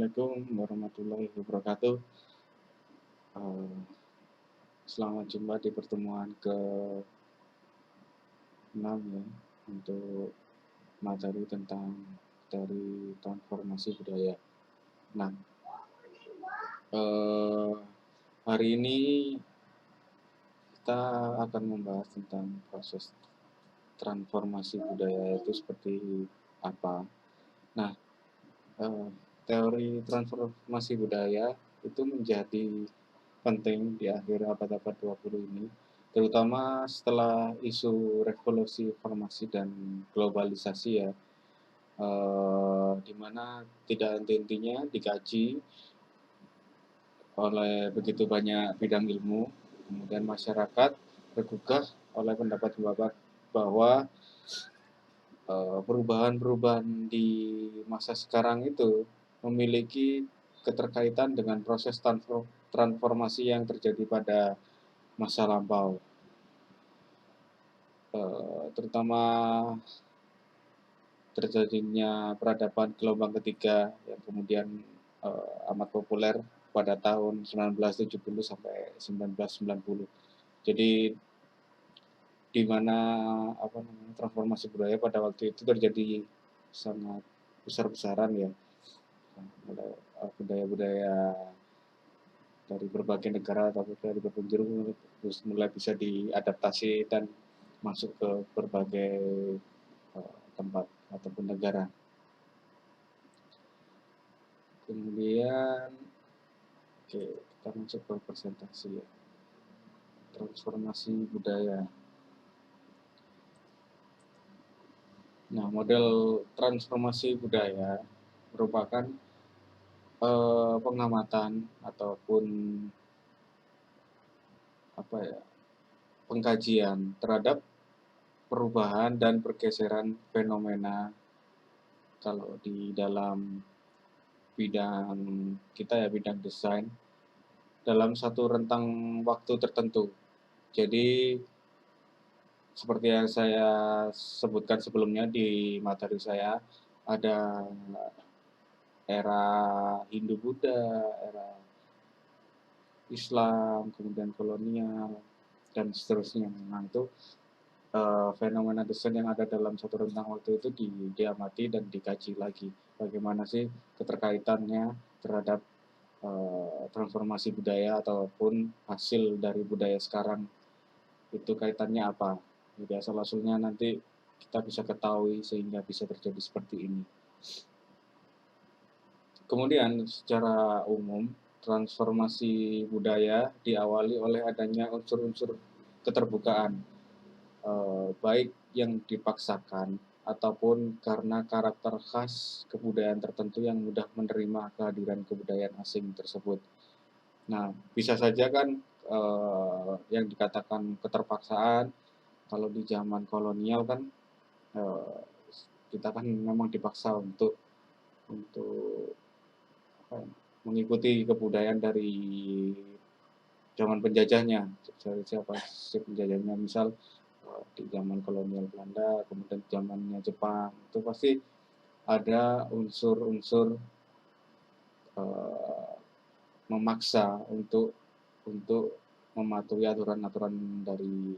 Assalamualaikum warahmatullahi wabarakatuh. Eh, Selamat jumpa di pertemuan ke-6 ya, untuk materi tentang dari transformasi budaya. Nah, eh, hari ini kita akan membahas tentang proses transformasi budaya itu seperti apa. Nah, eh, teori transformasi budaya itu menjadi penting di akhir abad-abad 20 ini, terutama setelah isu revolusi informasi dan globalisasi ya, di mana tidak henti-hentinya dikaji oleh begitu banyak bidang ilmu, kemudian masyarakat bergugah oleh pendapat-pendapat bahwa perubahan-perubahan di masa sekarang itu memiliki keterkaitan dengan proses transformasi yang terjadi pada masa lampau, terutama terjadinya peradaban gelombang ketiga yang kemudian amat populer pada tahun 1970 sampai 1990. Jadi di mana transformasi budaya pada waktu itu terjadi sangat besar-besaran ya, budaya-budaya dari berbagai negara atau dari berpenjuru mulai bisa diadaptasi dan masuk ke berbagai tempat ataupun negara. Kemudian kita masuk ke presentasi ya, transformasi budaya. Nah, model transformasi budaya merupakan pengamatan ataupun pengkajian terhadap perubahan dan pergeseran fenomena kalau di dalam bidang kita ya, bidang desain, dalam satu rentang waktu tertentu. Jadi seperti yang saya sebutkan sebelumnya di materi saya, ada era Hindu-Buddha, era Islam, kemudian kolonial, dan seterusnya. Nah, itu fenomena desain yang ada dalam satu rentang waktu itu diamati dan dikaji lagi. Bagaimana sih keterkaitannya terhadap transformasi budaya ataupun hasil dari budaya sekarang, itu kaitannya apa. Jadi asal-usulnya nanti kita bisa ketahui sehingga bisa terjadi seperti ini. Kemudian secara umum transformasi budaya diawali oleh adanya unsur-unsur keterbukaan, baik yang dipaksakan ataupun karena karakter khas kebudayaan tertentu yang mudah menerima kehadiran kebudayaan asing tersebut. Nah, bisa saja kan yang dikatakan keterpaksaan, kalau di zaman kolonial kan kita kan memang dipaksa untuk mengikuti kebudayaan dari zaman penjajahnya, dari siapa si penjajahnya. Misal di zaman kolonial Belanda, kemudian zamannya Jepang, itu pasti ada unsur-unsur memaksa untuk mematuhi aturan-aturan dari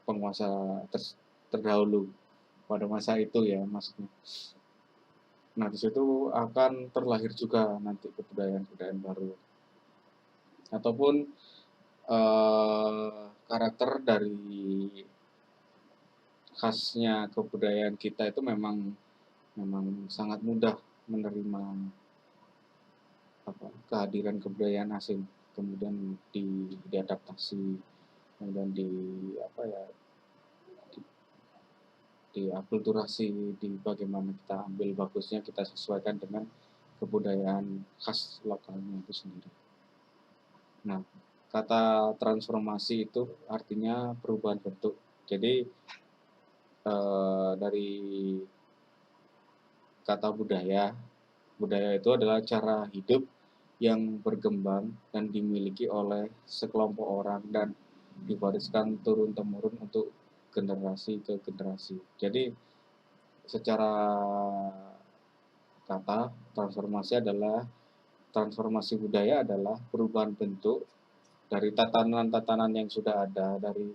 penguasa terdahulu pada masa itu ya, maksudnya. Nah, di situ akan terlahir juga nanti kebudayaan-kebudayaan baru ataupun karakter dari khasnya kebudayaan kita itu memang sangat mudah menerima kehadiran kebudayaan asing, kemudian diadaptasi, kemudian diakulturasi, di bagaimana kita ambil bagusnya, kita sesuaikan dengan kebudayaan khas lokalnya itu sendiri. Nah, kata transformasi itu artinya perubahan bentuk. Jadi dari kata budaya itu adalah cara hidup yang berkembang dan dimiliki oleh sekelompok orang dan diwariskan turun-temurun untuk generasi ke generasi. Jadi secara kata, transformasi budaya adalah perubahan bentuk dari tatanan-tatanan yang sudah ada, dari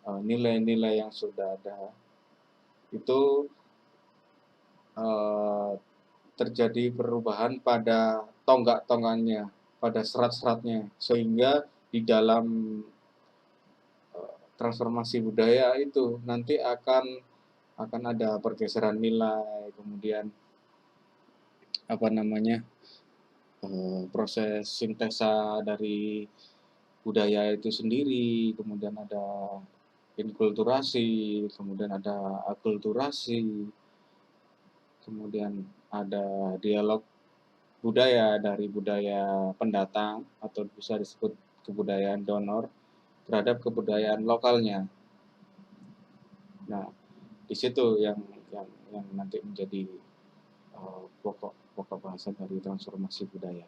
nilai-nilai yang sudah ada, itu eh, terjadi perubahan pada tonggak-tonggaknya, pada serat-seratnya, sehingga di dalam transformasi budaya itu nanti akan ada pergeseran nilai, kemudian apa namanya proses sintesa dari budaya itu sendiri, kemudian ada inkulturasi, kemudian ada akulturasi, kemudian ada dialog budaya dari budaya pendatang atau bisa disebut kebudayaan donor terhadap kebudayaan lokalnya. Nah, di situ yang nanti menjadi pokok bahasan dari transformasi budaya.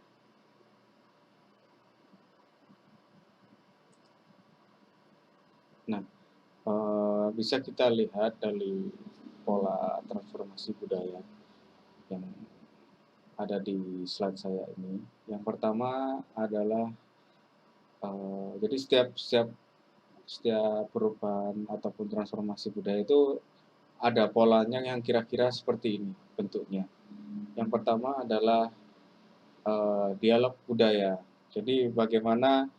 Nah, bisa kita lihat dari pola transformasi budaya yang ada di slide saya ini. Yang pertama adalah jadi setiap perubahan ataupun transformasi budaya itu ada polanya yang kira-kira seperti ini bentuknya. Yang pertama adalah dialog budaya. Jadi bagaimana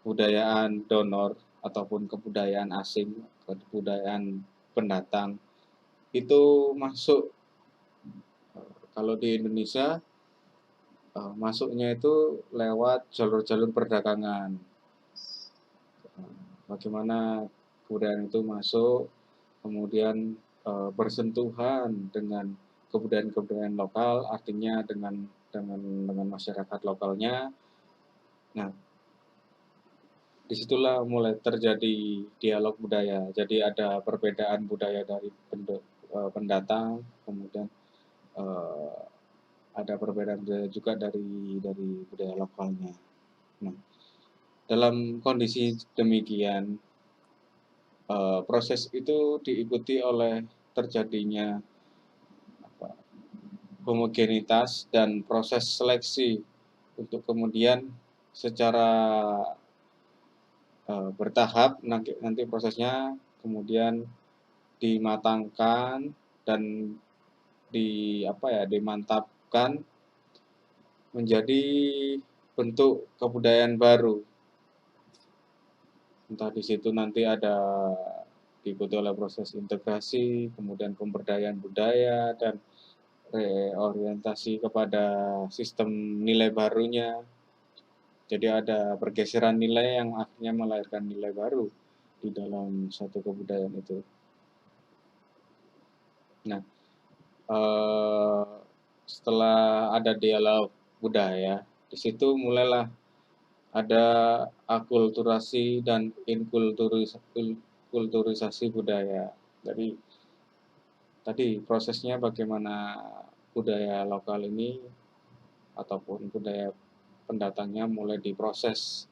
kebudayaan donor ataupun kebudayaan asing, kebudayaan pendatang itu masuk. Kalau di Indonesia masuknya itu lewat jalur-jalur perdagangan. Bagaimana kebudayaan itu masuk, kemudian bersentuhan dengan kebudayaan-kebudayaan lokal, artinya dengan masyarakat lokalnya. Nah, disitulah mulai terjadi dialog budaya. Jadi ada perbedaan budaya dari pendatang, kemudian ada perbedaan budaya juga dari budaya lokalnya. Nah, dalam kondisi demikian, proses itu diikuti oleh terjadinya homogenitas dan proses seleksi untuk kemudian secara bertahap nanti prosesnya kemudian dimatangkan dan dimantapkan menjadi bentuk kebudayaan baru. Entah di situ nanti diikuti oleh proses integrasi, kemudian pemberdayaan budaya, dan reorientasi kepada sistem nilai barunya. Jadi ada pergeseran nilai yang akhirnya melahirkan nilai baru di dalam satu kebudayaan itu. Nah, setelah ada dialog budaya, di situ mulailah ada akulturasi dan inkulturisasi budaya. Jadi tadi prosesnya bagaimana budaya lokal ini ataupun budaya pendatangnya mulai diproses,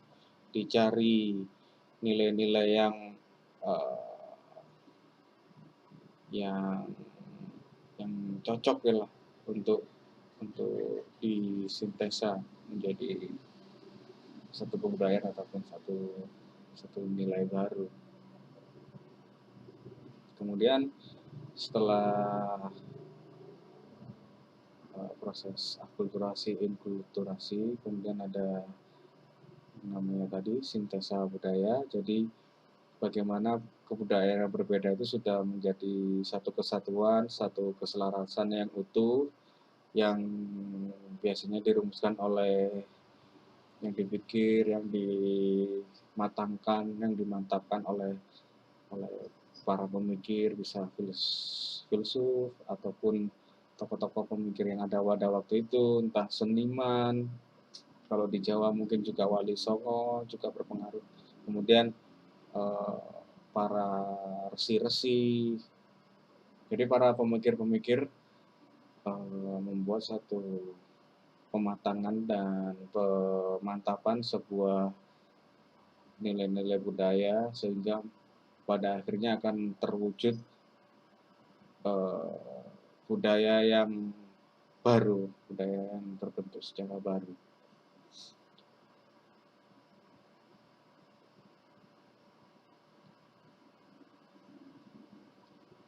dicari nilai-nilai uh, yang cocok ya lah untuk disintesa menjadi satu kebudayaan ataupun satu nilai baru. Kemudian setelah proses akulturasi, inkulturasi, kemudian ada namanya tadi sintesa budaya. Jadi bagaimana kebudayaan yang berbeda itu sudah menjadi satu kesatuan, satu keselarasan yang utuh, yang biasanya dirumuskan oleh yang dipikir, yang dimatangkan, yang dimantapkan oleh para pemikir, bisa filsuf ataupun tokoh-tokoh pemikir yang ada pada waktu itu, entah seniman, kalau di Jawa mungkin juga Wali Songo juga berpengaruh. Kemudian para resi-resi. Jadi para pemikir-pemikir membuat satu pematangan dan pemantapan sebuah nilai-nilai budaya sehingga pada akhirnya akan terwujud budaya yang baru, budaya yang terbentuk secara baru.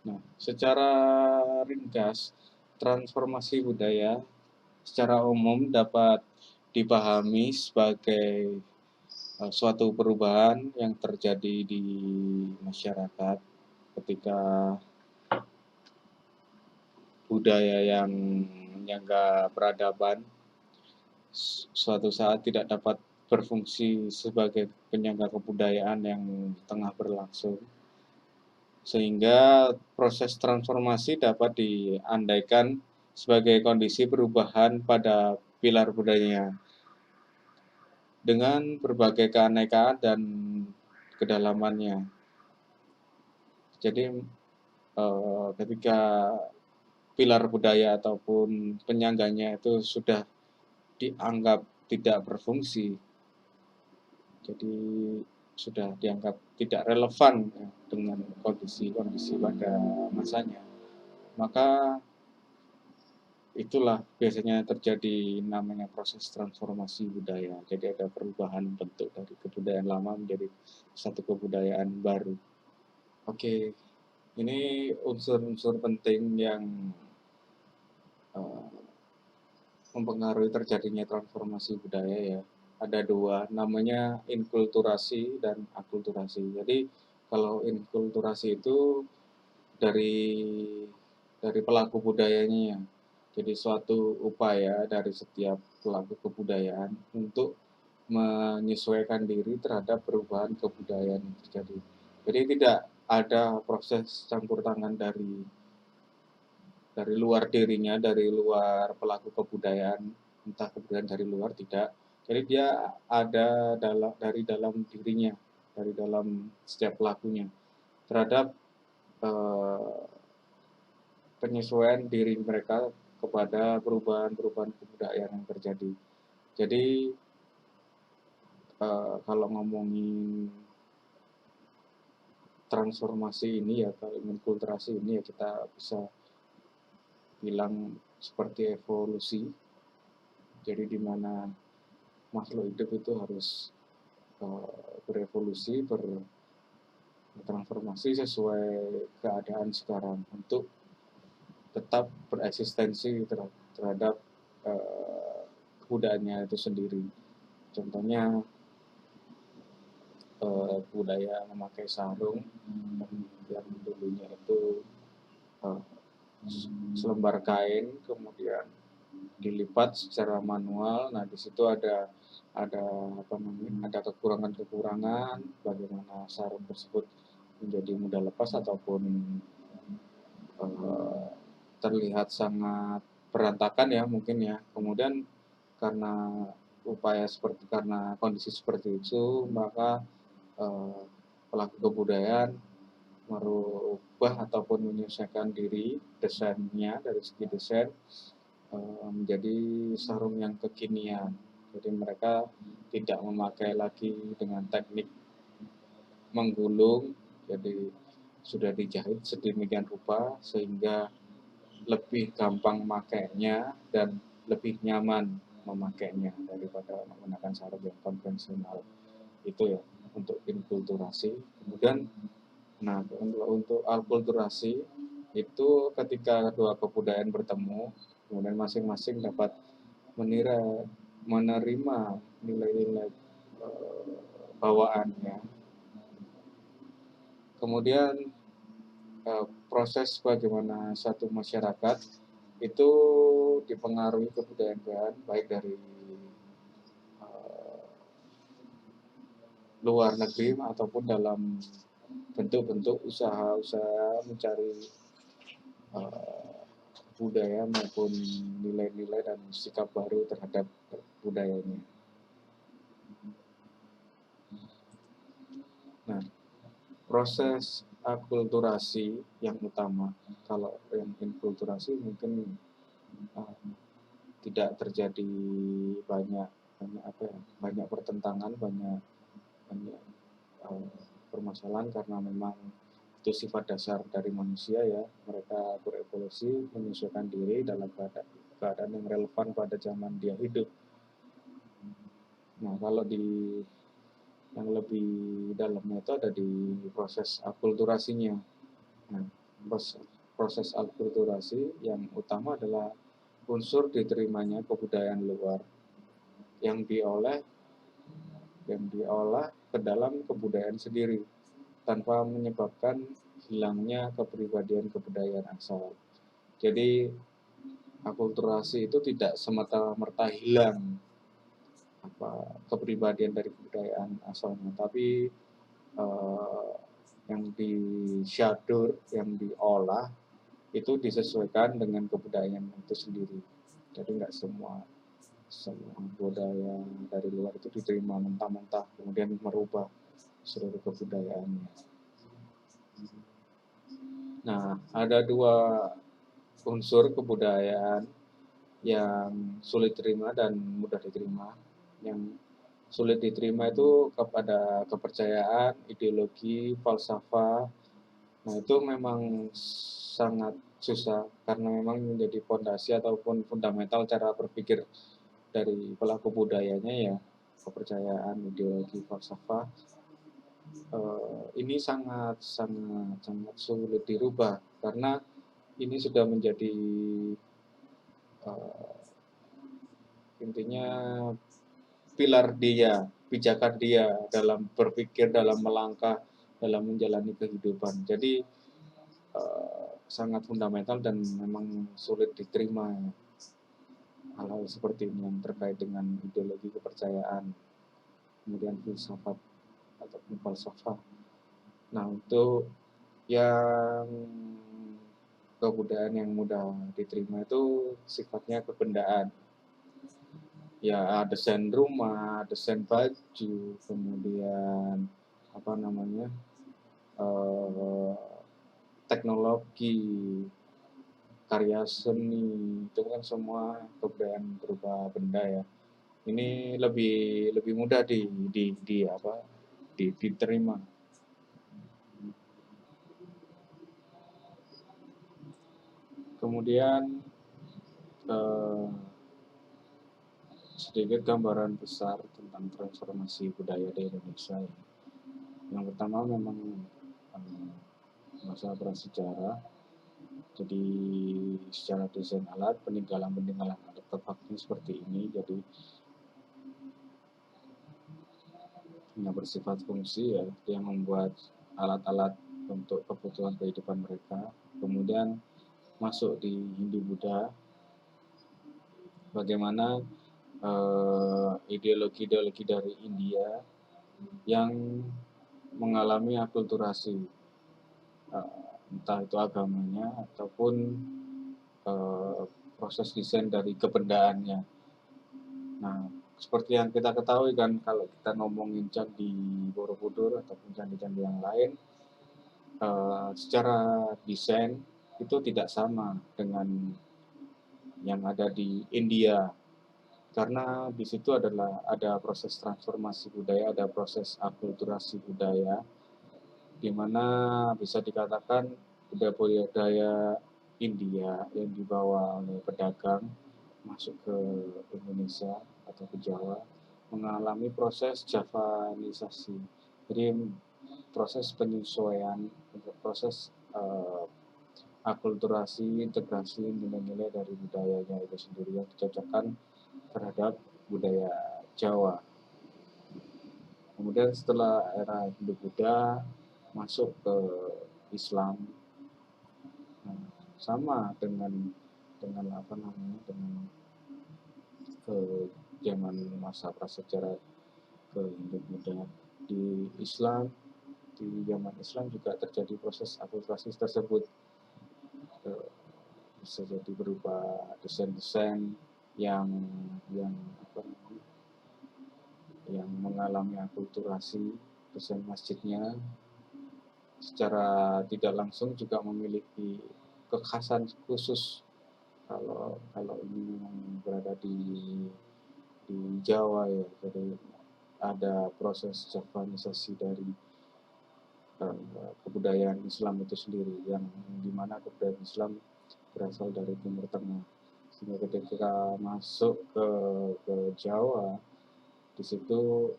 Nah, secara ringkas, transformasi budaya secara umum dapat dipahami sebagai suatu perubahan yang terjadi di masyarakat ketika budaya yang menyangga peradaban suatu saat tidak dapat berfungsi sebagai penyangga kebudayaan yang tengah berlangsung, sehingga proses transformasi dapat diandaikan sebagai kondisi perubahan pada pilar budayanya dengan berbagai keanekaan dan kedalamannya. Jadi ketika pilar budaya ataupun penyangganya itu sudah dianggap tidak berfungsi, jadi sudah dianggap tidak relevan ya, dengan kondisi-kondisi pada masanya, maka itulah biasanya terjadi namanya proses transformasi budaya. Jadi ada perubahan bentuk dari kebudayaan lama menjadi satu kebudayaan baru. Oke, ini unsur-unsur penting yang uh, mempengaruhi terjadinya transformasi budaya ya. Ada dua, namanya inkulturasi dan akulturasi. Jadi kalau inkulturasi itu dari pelaku budayanya. Jadi suatu upaya dari setiap pelaku kebudayaan untuk menyesuaikan diri terhadap perubahan kebudayaan yang terjadi. Jadi tidak ada proses campur tangan dari luar dirinya, dari luar pelaku kebudayaan, entah kebudayaan dari luar tidak. Jadi dia ada dari dalam dirinya, dari dalam setiap pelakunya terhadap eh, penyesuaian diri mereka kepada perubahan-perubahan kebudayaan yang terjadi. Jadi kalau ngomongin transformasi ini ya, kalau kulturasi ini ya kita bisa bilang seperti evolusi. Jadi di mana makhluk hidup itu harus berevolusi, bertransformasi sesuai keadaan sekarang untuk tetap bereksistensi terhadap kebudayaannya itu sendiri. Contohnya budaya memakai sarung yang dulunya itu selembar kain kemudian dilipat secara manual. Nah, di situ ada ada kekurangan-kekurangan bagaimana sarung tersebut menjadi mudah lepas ataupun terlihat sangat berantakan ya mungkin ya. Kemudian karena karena kondisi seperti itu, maka pelaku kebudayaan merubah ataupun menyesuaikan diri desainnya dari segi desain menjadi sarung yang kekinian. Jadi mereka tidak memakai lagi dengan teknik menggulung, jadi sudah dijahit sedemikian rupa sehingga lebih gampang makainya dan lebih nyaman memakainya daripada menggunakan sarung yang konvensional. Itu ya untuk inkulturasi. Kemudian nah untuk alkulturasi itu ketika kedua kebudayaan bertemu, kemudian masing-masing dapat menerima nilai-nilai bawaannya. Kemudian proses bagaimana satu masyarakat itu dipengaruhi kebudayaan baik dari luar negeri ataupun dalam bentuk-bentuk usaha-usaha mencari budaya maupun nilai-nilai dan sikap baru terhadap budayanya. Nah, proses akulturasi yang utama, kalau yang inkulturasi mungkin tidak terjadi banyak banyak pertentangan, banyak permasalahan karena memang itu sifat dasar dari manusia ya, mereka berevolusi menyesuaikan diri dalam keadaan keadaan yang relevan pada zaman dia hidup. Nah, kalau di yang lebih dalamnya itu ada di proses akulturasinya. Nah, proses akulturasi yang utama adalah unsur diterimanya kebudayaan luar yang diolah ke dalam kebudayaan sendiri tanpa menyebabkan hilangnya kepribadian asal. Jadi akulturasi itu tidak semata-merta hilang kepribadian dari kebudayaan asalnya, tapi eh, yang disyadur, yang diolah itu disesuaikan dengan kebudayaan itu sendiri. Jadi nggak semua budaya dari luar itu diterima mentah-mentah kemudian merubah seluruh kebudayaannya. Nah, ada dua unsur kebudayaan yang sulit diterima dan mudah diterima. Yang sulit diterima itu kepada kepercayaan, ideologi, falsafah. Nah, itu memang sangat susah karena memang menjadi fondasi ataupun fundamental cara berpikir dari pelaku budayanya ya, kepercayaan, ideologi, falsafah. Ini sangat sulit dirubah karena ini sudah menjadi intinya pilar dia, pijakan dia dalam berpikir, dalam melangkah, dalam menjalani kehidupan. Jadi sangat fundamental dan memang sulit diterima hal-hal seperti ini yang terkait dengan ideologi kepercayaan, kemudian filsafat ataupun falsafah. Nah, untuk yang kebudayaan yang mudah diterima itu sifatnya kebendaan. Ya, desain rumah, desain baju, kemudian apa namanya, teknologi, karya seni, itu kan semua kebudayaan berupa benda ya. Ini lebih mudah diterima. Kemudian sedikit gambaran besar tentang transformasi budaya di Indonesia. Yang pertama memang masa prasejarah. Jadi secara desain alat, peninggalan artefaknya seperti ini. Jadi yang bersifat fungsi ya, yang membuat alat-alat untuk kebutuhan kehidupan mereka. Kemudian masuk di Hindu-Buddha, bagaimana ideologi-ideologi dari India yang mengalami akulturasi, entah itu agamanya ataupun proses desain dari kebendaannya. Nah, seperti yang kita ketahui kan, kalau kita ngomongin Candi Borobudur ataupun candi-candi yang lain, secara desain itu tidak sama dengan yang ada di India, karena di situ ada proses transformasi budaya, ada proses akulturasi budaya, di mana bisa dikatakan budaya India yang dibawa oleh pedagang masuk ke Indonesia atau ke Jawa mengalami proses Javanisasi. Jadi proses penyesuaian, proses akulturasi, integrasi nilai-nilai dari budayanya itu sendiri yang dicocokkan terhadap budaya Jawa. Kemudian setelah era Hindu-Buddha masuk ke Islam, nah, sama dengan ke zaman masa prasejarah ke Hindu-Buddha. Di Islam, di zaman Islam juga terjadi proses akulturasi tersebut. Bisa jadi berupa desain-desain yang mengalami akulturasi. Desain masjidnya secara tidak langsung juga memiliki kekhasan khusus. Kalau ini memang berada di Jawa ya, jadi ada proses Javanisasi dari kebudayaan Islam itu sendiri, yang dimana kebudayaan Islam berasal dari Timur Tengah. Sehingga ketika masuk ke Jawa, di situ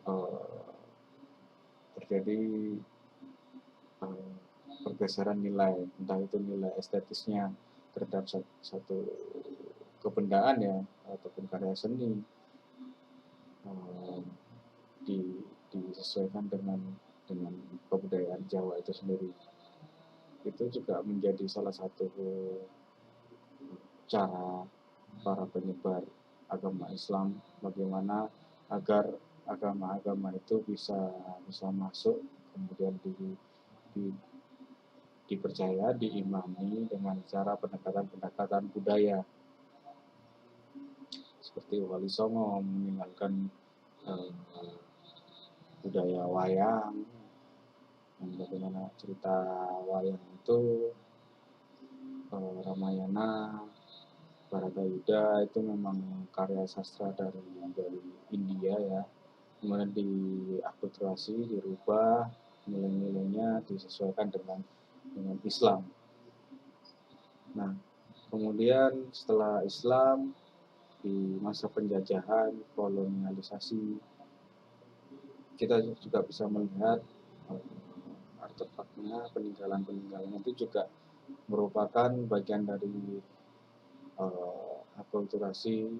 terjadi eh, pergeseran nilai, entah itu nilai estetisnya terhadap satu kebendaan ya, ataupun karya seni, eh, di, disesuaikan dengan kebudayaan Jawa itu sendiri. Itu juga menjadi salah satu cara para penyebar agama Islam bagaimana agar agama-agama itu bisa bisa masuk, kemudian di, dipercaya, diimani dengan cara pendekatan-pendekatan budaya, seperti Wali Songo meninggalkan eh, budaya wayang, dan bagaimana cerita wayang itu, Ramayana, Baratayuda itu memang karya sastra dari India ya, kemudian diakulturasi, dirubah nilai-nilainya, disesuaikan dengan Islam. Nah, kemudian setelah Islam, di masa penjajahan, kolonialisasi, kita juga bisa melihat artefaknya, peninggalan-peninggalan itu juga merupakan bagian dari akulturasi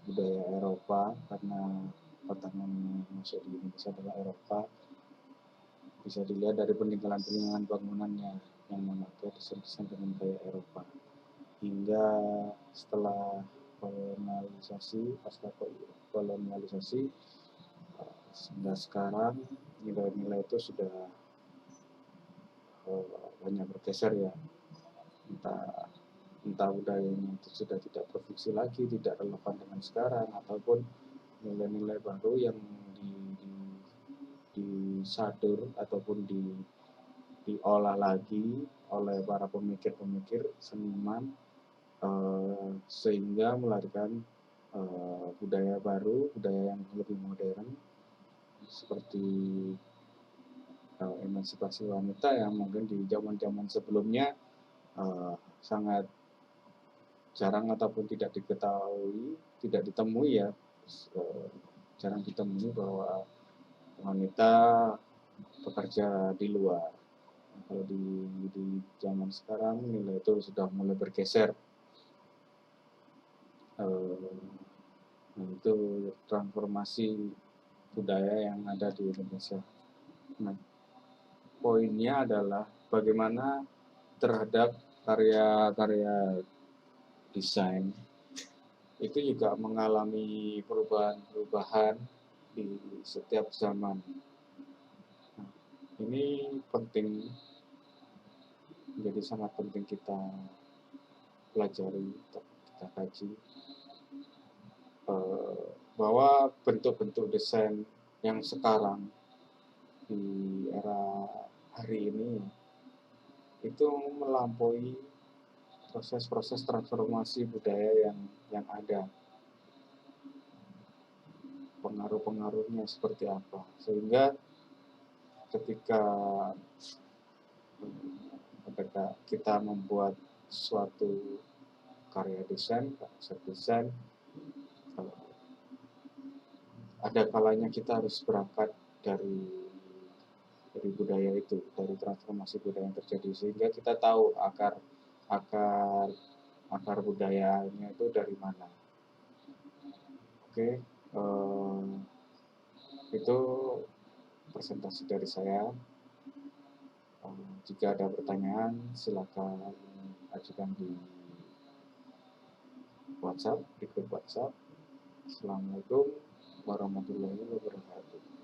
budaya Eropa, karena pertama masuk di Indonesia adalah Eropa. Bisa dilihat dari peninggalan-peninggalan bangunannya yang memakai desain-desain dengan gaya Eropa. Hingga setelah kolonialisasi, pasca kolonialisasi, sehingga sekarang nilai-nilai itu sudah banyak bergeser ya, entah entah budayanya itu sudah tidak produksi lagi, tidak relevan dengan sekarang, ataupun nilai-nilai baru yang disadur ataupun diolah lagi oleh para pemikir-pemikir seniman, sehingga melahirkan budaya baru, budaya yang lebih modern, seperti emansipasi wanita yang mungkin di zaman-zaman sebelumnya sangat jarang ataupun tidak diketahui, tidak ditemui ya, jarang ditemui bahwa wanita bekerja di luar. Kalau di zaman sekarang nilai itu sudah mulai bergeser. Nah, itu transformasi budaya yang ada di Indonesia. Nah, poinnya adalah bagaimana terhadap karya-karya desain itu juga mengalami perubahan-perubahan di setiap zaman. Nah, ini penting, menjadi sangat penting kita pelajari, kita kaji, bahwa bentuk-bentuk desain yang sekarang di era hari ini itu melampaui proses-proses transformasi budaya yang ada, pengaruh-pengaruhnya seperti apa, sehingga ketika kita membuat suatu karya desain, konsep desain, ada kalanya kita harus berangkat dari budaya itu, dari transformasi budaya yang terjadi, sehingga kita tahu akar akar akar budayanya itu dari mana. Oke, itu presentasi dari saya. Jika ada pertanyaan, silakan ajukan di WhatsApp, di grup WhatsApp. Assalamualaikum warahmatullahi wabarakatuh.